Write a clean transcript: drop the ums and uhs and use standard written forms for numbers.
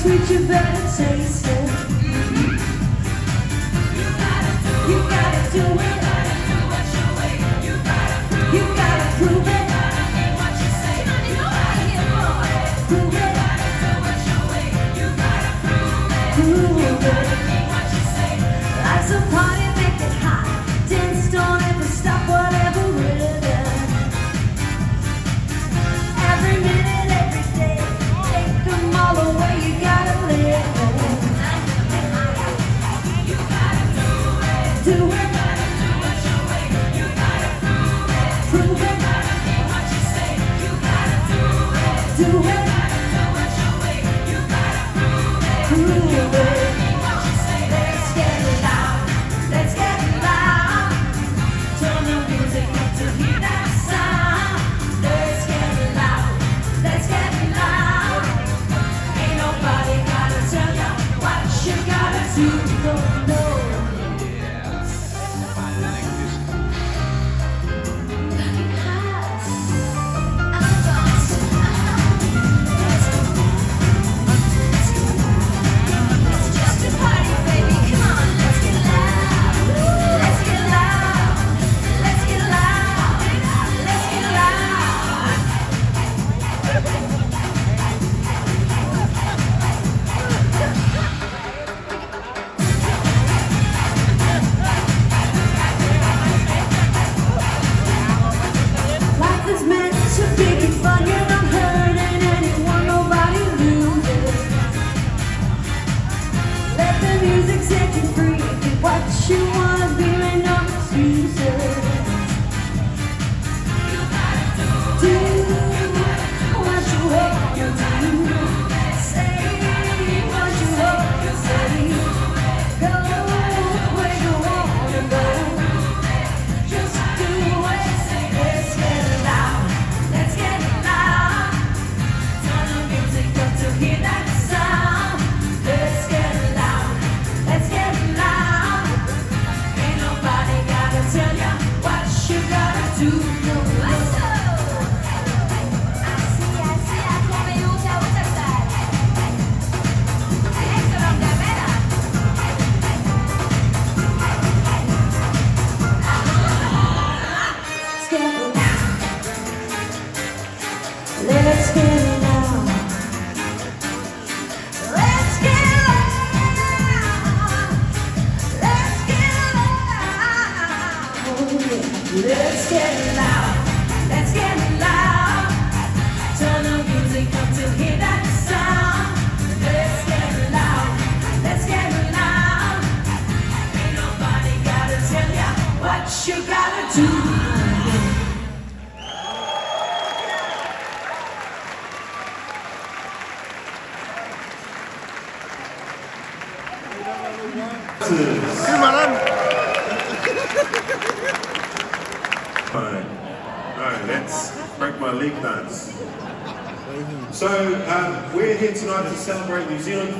sweet, you better taste it. You gotta do it. You gotta prove it. Prove it. Prove it. Life's a party, make it hot. Dance, don't ever stop, whatever rhythm. Every minute, every day, take them all away, you gotta live. You gotta do it. Do it. Prove it. Do it. Prove it. Let's get loud. Let's get loud. Turn the music up to hear that sound. Let's get loud. Let's get loud. Ain't nobody gotta tell you what you gotta do. Don't know. You wanna be my no excuses. You gotta do what you hope you do. Say what you hope you say. Go where you wanna go. Just do it. Let's get loud. Let's get loud. Turn the music up to hear that sound. Let's get loud. Let's get loud. Tell ya what you gotta do. Asia, come luce a Waterside. Ecco la bella. Let's get loud. Let's get loud. Let's get Let's get loud, let's get loud. Turn the music up to hear that sound. Let's get loud, let's get loud. Ain't nobody gotta tell ya what you gotta do. Alright, let's break my leg dance. So we're here tonight to celebrate New Zealand.